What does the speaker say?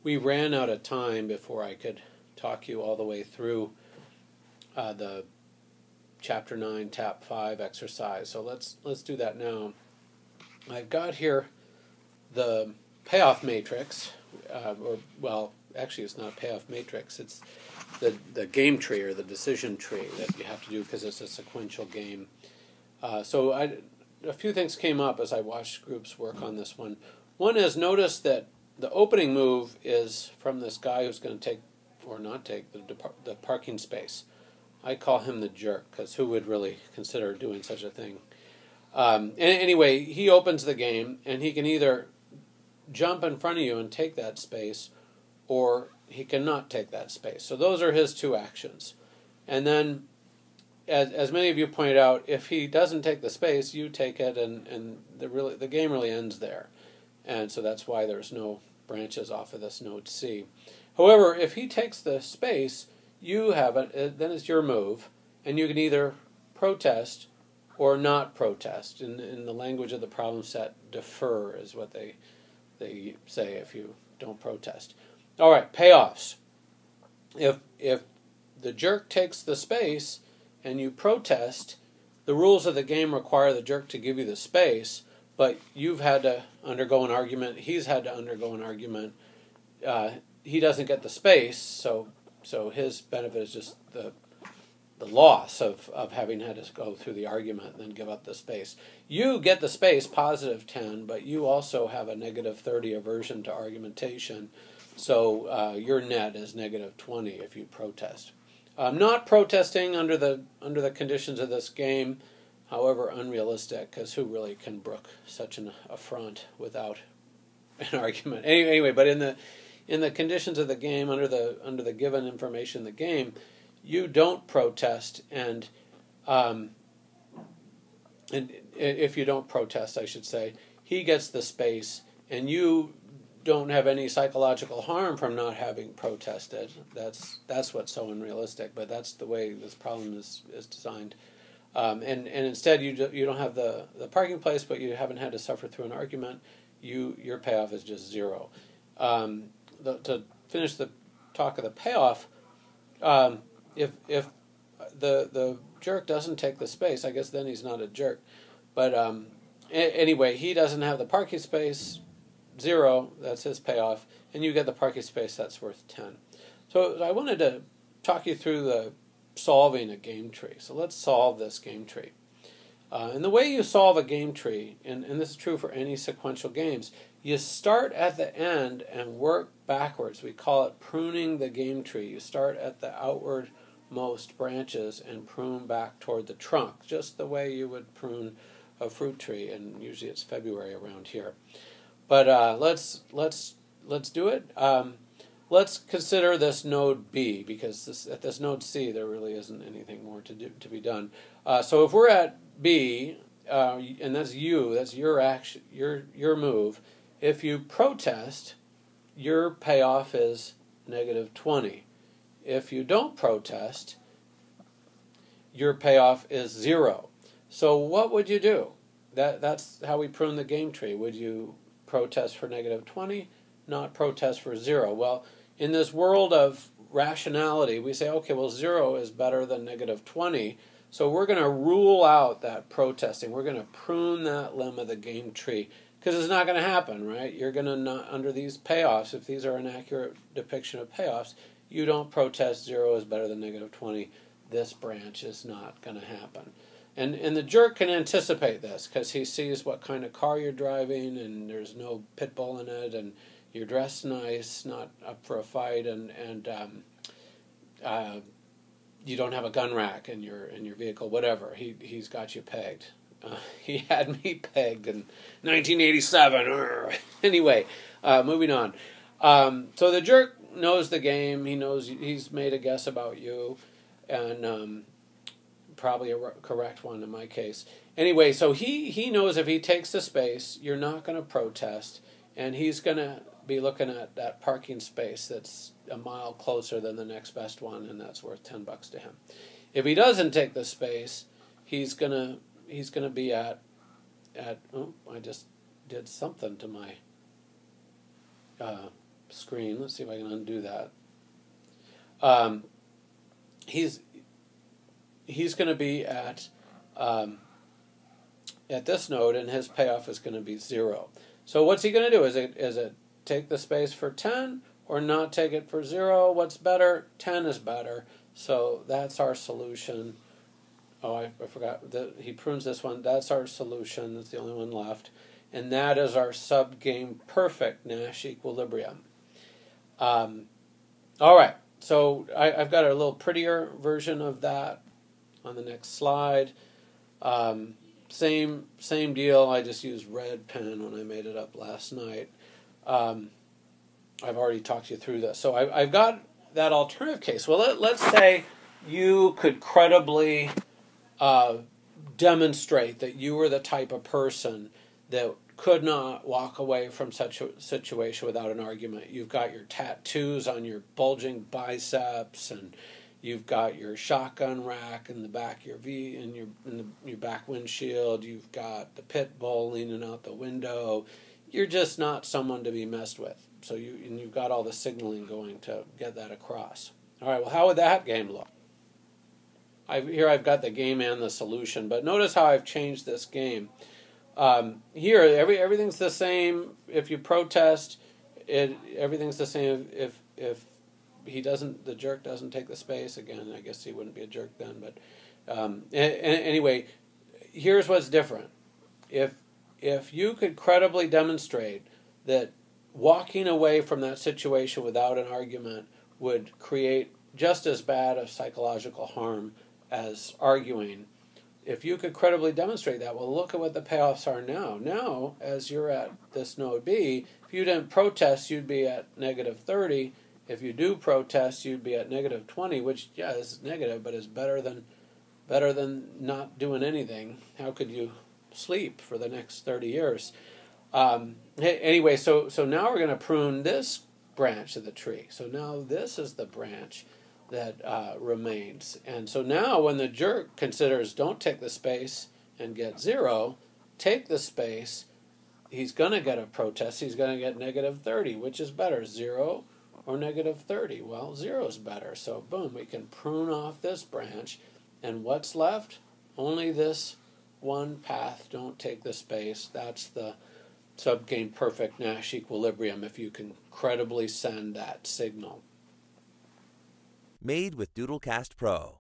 we ran out of time before I could talk you all the way through the Chapter 9, Tap 5 exercise. So let's do that now. I've got here the payoff matrix, well, actually it's not a payoff matrix, it's the game tree or the decision tree that you have to do because it's a sequential game. So a few things came up as I watched groups work on this one. One is, notice that the opening move is from this guy who's going to take or not take the parking space. I call him the jerk, because who would really consider doing such a thing? Anyway, he opens the game, and he can either jump in front of you and take that space, or he cannot take that space. So those are his two actions. And then, as many of you pointed out, if he doesn't take the space, you take it, and the game really ends there. And so that's why there's no branches off of this node C. However, if he takes the space, you have it, then it's your move, and you can either protest or not protest. In the language of the problem set, defer is what they say if you don't protest. All right, payoffs. If the jerk takes the space and you protest, the rules of the game require the jerk to give you the space, but you've had to undergo an argument, he's had to undergo an argument, he doesn't get the space, so his benefit is just the loss of having had to go through the argument and then give up the space. You get the space, positive 10, but you also have a negative 30 aversion to argumentation, so your net is negative 20 if you protest. Not protesting under the conditions of this game, however unrealistic, because who really can brook such an affront without an argument? Anyway, but in the conditions of the game, under the given information in the game, you don't protest, and if you don't protest, I should say, he gets the space, and you don't have any psychological harm from not having protested. That's what's so unrealistic, but that's the way this problem is designed. And instead, you don't have the parking place, but you haven't had to suffer through an argument. Your payoff is just 0. To finish the talk of the payoff, if the jerk doesn't take the space, I guess then he's not a jerk. But anyway, he doesn't have the parking space, 0, that's his payoff, and you get the parking space, that's worth 10. So I wanted to talk you through the solving a game tree. So let's solve this game tree. And the way you solve a game tree, and this is true for any sequential games, you start at the end and work backwards. We call it pruning the game tree. You start at the outwardmost branches and prune back toward the trunk, just the way you would prune a fruit tree, and usually it's February around here. But let's do it. Let's consider this node B, because at this node C there really isn't anything more to be done. So if we're at B, and that's you, that's your action, your move. If you protest, your payoff is negative 20. If you don't protest, your payoff is 0. So what would you do? That's how we prune the game tree. Would you protest for negative 20? Not protest for 0. Well, in this world of rationality, we say, okay, well, 0 is better than negative 20, so we're going to rule out that protesting. We're going to prune that limb of the game tree, because it's not going to happen, right? You're going to not, under these payoffs, if these are an accurate depiction of payoffs, you don't protest 0 is better than negative 20. This branch is not going to happen. And the jerk can anticipate this, because he sees what kind of car you're driving, and there's no pit bull in it, and you're dressed nice, not up for a fight, and you don't have a gun rack in your vehicle, whatever. He's got you pegged. He had me pegged in 1987. Anyway, moving on. So the jerk knows the game. He knows he's made a guess about you, and probably a correct one in my case. Anyway, so he knows if he takes the space, you're not going to protest, and he's going to be looking at that parking space that's a mile closer than the next best one, and that's worth $10 to him. If he doesn't take the space, he's gonna be at oh, I just did something to my screen. Let's see if I can undo that. He's going to be at this node, and his payoff is going to be 0. So what's he going to do? Is it take the space for 10 or not take it for 0? What's better? 10 is better. So that's our solution. Oh, I forgot that he prunes this one. That's our solution. That's the only one left. And that is our subgame perfect Nash equilibrium. All right. So I've got a little prettier version of that on the next slide. Same deal. I just used red pen when I made it up last night. I've already talked you through this. So I've got that alternative case. Well, let's say you could credibly demonstrate that you were the type of person that could not walk away from such a situation without an argument. You've got your tattoos on your bulging biceps, and you've got your shotgun rack in the back of your your back windshield. You've got the pit bull leaning out the window. You're just not someone to be messed with. So you've got all the signaling going to get that across. All right. Well, how would that game look? Here I've got the game and the solution, but notice how I've changed this game. Here, everything's the same. If you protest, everything's the same. If the jerk doesn't take the space, again, I guess he wouldn't be a jerk then. But anyway, here's what's different. If you could credibly demonstrate that walking away from that situation without an argument would create just as bad of psychological harm as arguing, if you could credibly demonstrate that, well, look at what the payoffs are now. Now, as you're at this node B, if you didn't protest, you'd be at negative 30. If you do protest, you'd be at negative 20, which, yeah, this is negative, but is better than not doing anything. How could you sleep for the next 30 years? Anyway, so now we're going to prune this branch of the tree. So now this is the branch that remains. And so now when the jerk considers don't take the space and get 0, take the space, he's going to get a protest. He's going to get negative 30. Which is better, 0 or negative 30? Well, 0 is better. So boom, we can prune off this branch. And what's left? Only this one path, don't take the space. That's the subgame perfect Nash equilibrium if you can credibly send that signal. Made with Doodlecast Pro.